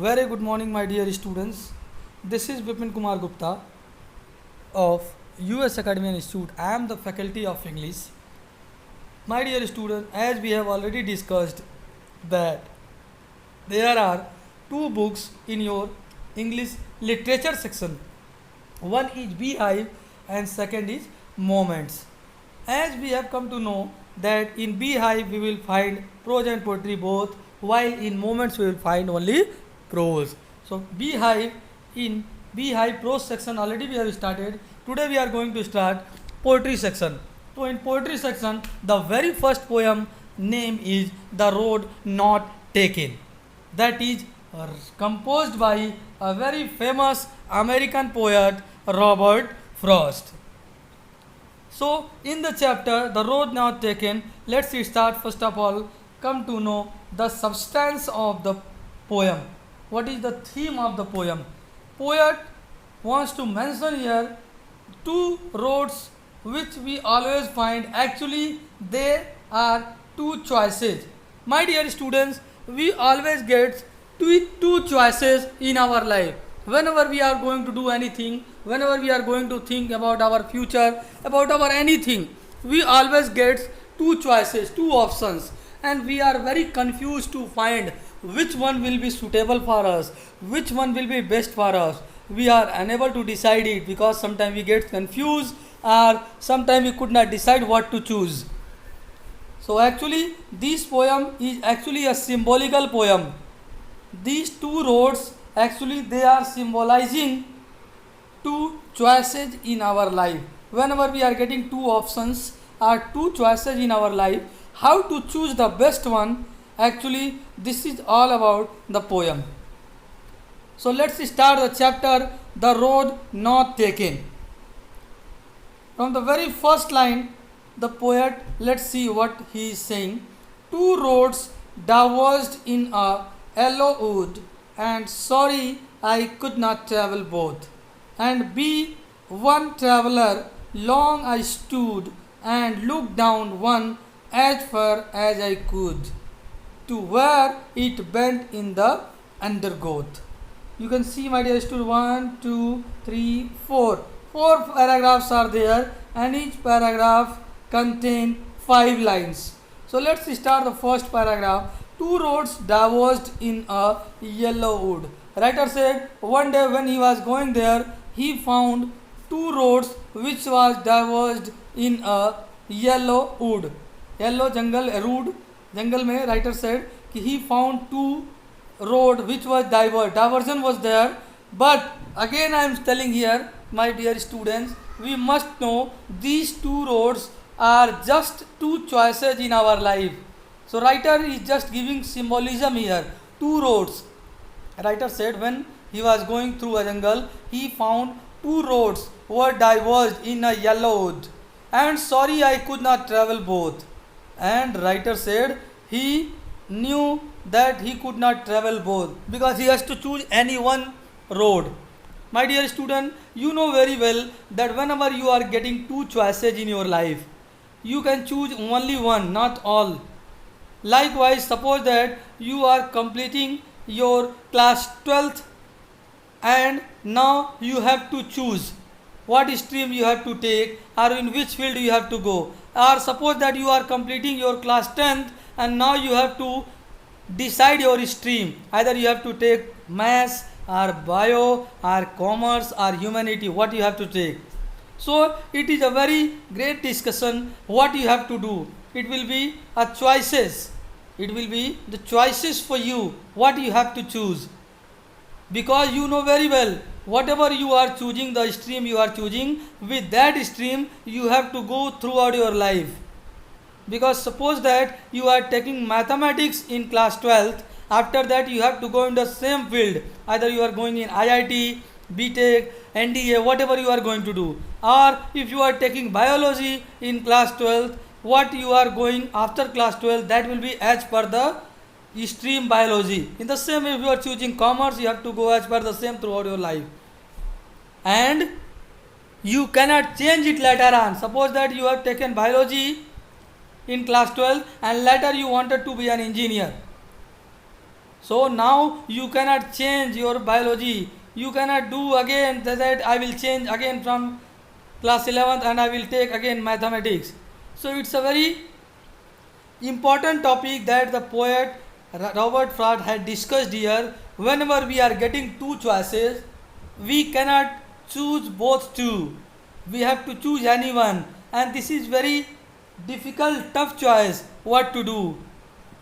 Very good morning, my dear students. This is Vipin Kumar Gupta of US Academy Institute. I am the faculty of English. My dear student, as we have already discussed that there are two books in your English literature section. One is Beehive and second is Moments. As we have come to know that in Beehive we will find prose and poetry both, while in Moments we will find only prose. So Beehive in Beehive prose section already we have started. Today we are going to start poetry section. So in poetry section, the very first poem name is The Road Not Taken. That is composed by a very famous American poet Robert Frost. So, in the chapter The Road Not Taken, let's start first of all, come to know the substance of the poem. What is the theme of the poem? Poet wants to mention here two roads which we always find actually they are two choices. My dear students, we always get two choices in our life. Whenever we are going to do anything, whenever we are going to think about our future, about our anything, we always get two choices, two options, and we are very confused to find which one will be suitable for us, which one will be best for us. We are unable to decide it because sometimes we get confused or sometimes we could not decide what to choose. So actually this poem is actually a symbolical poem. These two roads actually they are symbolizing two choices in our life. Whenever we are getting two options or two choices in our life, how to choose the best one, actually this is all about the poem. So let's start the chapter The Road Not Taken. From the very first line, the poet, let's see what he is saying. Two roads diverged in a yellow wood, and sorry I could not travel both. And be one traveller, long I stood and looked down one as far as I could, to where it bent in the undergrowth. You can see, my dear student, 1, 2, 3, 4. 4 paragraphs are there, and each paragraph contain 5 lines. So let's start the first paragraph. Two roads diverged in a yellow wood. Writer said one day when he was going there, he found two roads which was diverged in a yellow wood. Yellow jungle, a wood, jungle में writer said कि he found two road which was diversion was there. But again I am telling here, my dear students, we must know these two roads are just two choices in our life. So writer is just giving symbolism here. Two roads. Writer said when he was going through a jungle, he found two roads were diverged in a yellow wood. And sorry I could not travel both. And writer said he knew that he could not travel both because he has to choose any one road. My dear student, you know very well that whenever you are getting two choices in your life, you can choose only one, not all. Likewise, suppose that you are completing your class 12th and now you have to choose what stream you have to take or in which field you have to go. Or suppose that you are completing your class 10th and now you have to decide your stream. Either you have to take maths or bio or commerce or humanity, what you have to take. So it is a very great discussion what you have to do. It will be a choices. It will be the choices for you what you have to choose. Because you know very well whatever you are choosing, the stream you are choosing, with that stream you have to go throughout your life. Because suppose that you are taking mathematics in class 12th, after that you have to go in the same field. Either you are going in IIT, BTech, NDA, whatever you are going to do. Or if you are taking biology in class 12th, what you are going after class 12, that will be as per the stream biology. In the same way, if you are choosing commerce, you have to go as per the same throughout your life. And you cannot change it later on. Suppose that you have taken biology in class 12 and later you wanted to be an engineer. So now you cannot change your biology. You cannot do again that I will change again from class 11th and I will take again mathematics. So it's a very important topic that the poet Robert Frost had discussed here. Whenever we are getting two choices, we cannot choose both two. We have to choose any one, and this is very difficult, tough choice. What to do?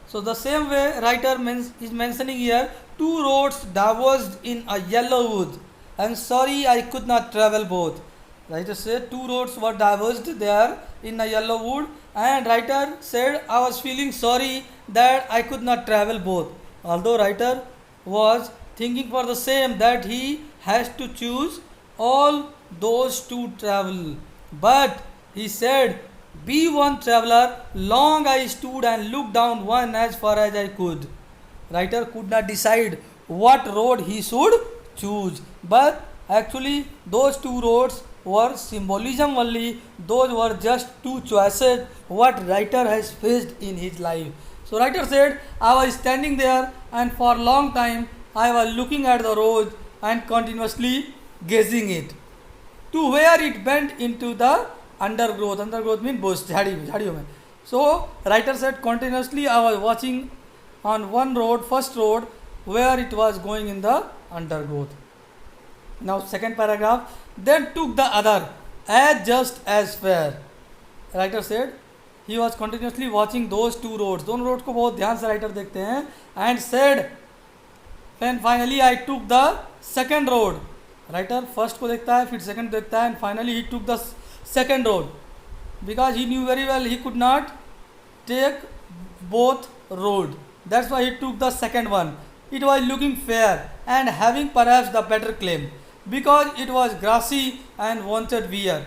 So the same way writer is mentioning here, two roads diverged in a yellow wood, and sorry I could not travel both. Writer said two roads were diverged there in a yellow wood, and writer said I was feeling sorry that I could not travel both. Although writer was thinking for the same that he has to choose all those to travel, but he said, be one traveler, long I stood and looked down one as far as I could. Writer could not decide what road he should choose, but actually those two roads were symbolism only. Those were just two choices what writer has faced in his life. So writer said, I was standing there and for a long time I was looking at the road and continuously gazing it to where it bent into the undergrowth. Undergrowth means bush, झाड़ियों में. So writer said continuously I was watching on one road, first road, where it was going in the undergrowth. Now second paragraph, then took the other as just as fair. Writer said he was continuously watching those two roads. दोनों roads को बहुत ध्यान से writer देखते हैं. And said, then finally I took the second road. Writer first को देखता है, फिर second देखता है, and finally he took the second road because he knew very well he could not take both road. That's why he took the second one. It was looking fair and having perhaps the better claim because it was grassy and wanted wear.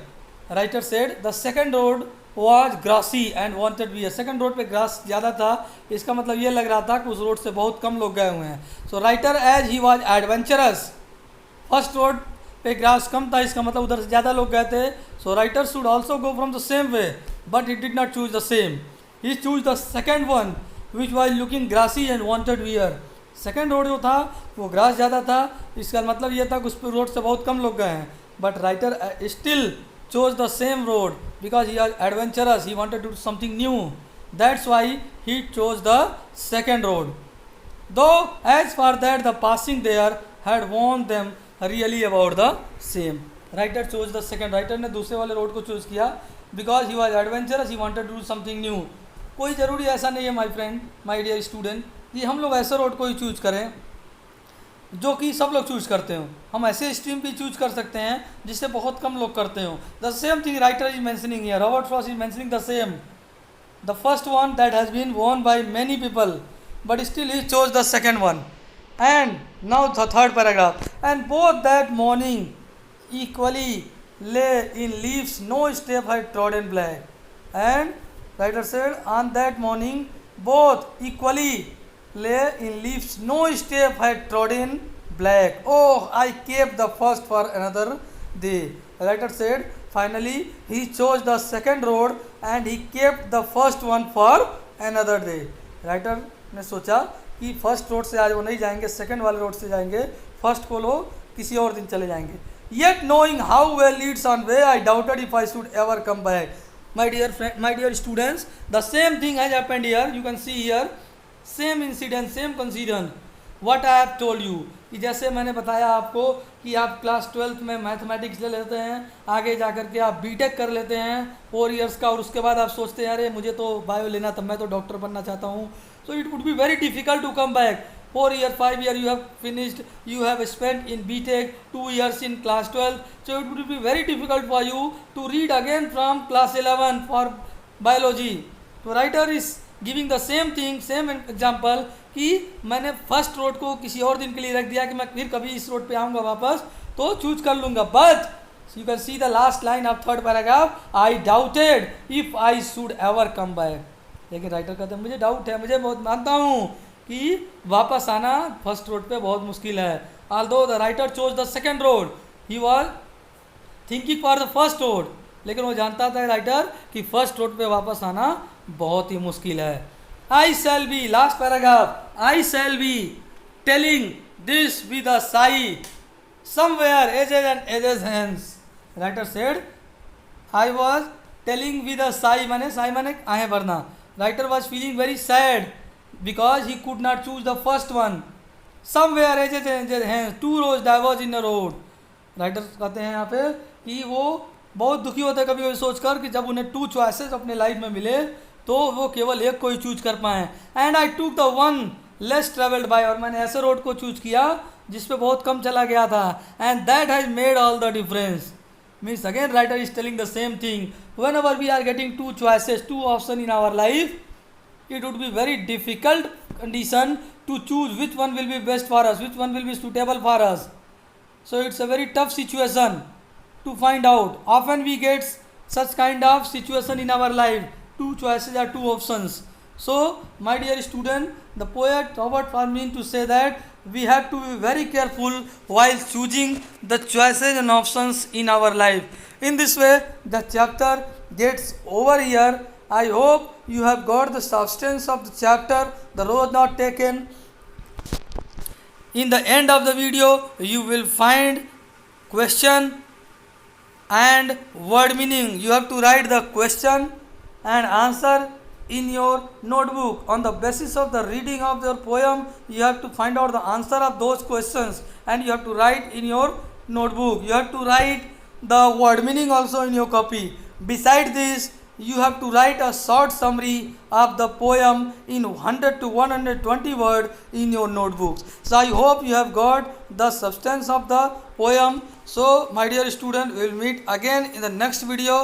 Writer said the second road was grassy and wanted wear. Second road पे grass ज़्यादा था, इसका मतलब ये लग रहा था कि उस रोड से बहुत कम लोग गए हुए हैं. So writer as he was adventurous, first road पे ग्रास कम था, इसका मतलब उधर से ज़्यादा लोग गए थे. So writer should also go from the same way, but he did not choose the same. He choose the second one which was looking grassy and wanted wear. Second road जो था वो ग्रास ज़्यादा था, इसका मतलब ये था कि उस रोड से बहुत कम लोग गए हैं. But writer still chose the same road because he are adventurous, he wanted to do something new. That's why he chose the second road. Though as for that the passing there had worn them really about the same. Writer chose the second. Writer ने दूसरे वाले road को choose किया because he was adventurous, he wanted to do something new. कोई ज़रूरी ऐसा नहीं है my friend, my dear student, कि हम लोग ऐसे रोड को ही चूज़ करें जो कि सब लोग चूज़ करते हो. हम ऐसे स्ट्रीम भी चूज़ कर सकते हैं जिससे बहुत कम लोग करते हो. The same thing writer is mentioning here. Robert Frost is mentioning the same. The first one that has been worn by many people but still he chose the second one. And now the third paragraph. And both that morning equally lay in leaves, no step had trodden black. And writer said, on that morning both equally lay in leaves, no step had trodden black. Oh, I kept the first for another day. Writer said, finally he chose the second road and he kept the first one for another day. Writer ने सोचा कि first road से आज वो नहीं जाएंगे, second वाले road से जाएंगे, फर्स्ट को लो किसी और दिन चले जाएंगे. Yet knowing how well leads on way I doubted if I should ever come back. My dear friend, my dear students, the same thing has happened here. You can see here same incident, same condition what I have told you. कि जैसे मैंने बताया आपको कि आप class 12th में mathematics ले लेते हैं, आगे जा कर के आप बीटेक कर लेते हैं 4 years का, और उसके बाद आप सोचते हैं अरे मुझे तो बायो लेना था, मैं तो डॉक्टर बनना चाहता हूँ. So it would be very difficult to come back. 4 year, 5 year you have finished, you have spent in BTech, 2 years in class 12. So it would be very difficult for you to read again from class 11 for biology. So writer is giving the same thing, same example कि मैंने first road को किसी और दिन के लिए रख दिया कि मैं फिर कभी इस रोड पे आऊँगा वापस तो चूज कर लूँगा. But you can see the last line of third paragraph, I doubted if I should ever come back. लेकिन राइटर कहते हैं मुझे डाउट है, मुझे बहुत मानता हूँ कि वापस आना फर्स्ट रोड पे बहुत मुश्किल है. Although the writer chose the second road, he was thinking for the first road, लेकिन वो जानता था राइटर कि फर्स्ट रोड पे वापस आना बहुत ही मुश्किल है. I shall be, last paragraph, I shall be telling this with a sigh. Somewhere ages and ages hence. Writer said, I was telling with a sigh माने आहें भरना. Writer was feeling very sad because he could not choose the first one. Somewhere ages and ages hence, two roads diverge in a road. Writer कहते हैं यहाँ पे कि वो बहुत दुखी होते हैं कभी कभी सोचकर कि जब उन्हें टू चॉइसेस अपने लाइफ में मिले तो वो केवल एक को ही चूज कर पाएँ. And I took the one less travelled by, और मैंने ऐसे रोड को चूज किया जिस पे बहुत कम चला गया था. And that has made all the difference. Means again writer is telling the same thing. Whenever we are getting two choices, two option in our life, it would be very difficult condition to choose which one will be best for us, which one will be suitable for us. So it's a very tough situation to find out. Often we get such kind of situation in our life, two choices or two options. So my dear student, the poet Robert Frost means to say that we have to be very careful while choosing the choices and options in our life. In this way the chapter gets over here. I hope you have got the substance of the chapter, the road not taken. In the end of the video you will find question and word meaning. You have to write the question and answer in your notebook. On the basis of the reading of your poem, you have to find out the answer of those questions and you have to write in your notebook. You have to write the word meaning also in your copy. Beside this, you have to write a short summary of the poem in 100 to 120 words in your notebooks. So I hope you have got the substance of the poem. So my dear student, we will meet again in the next video.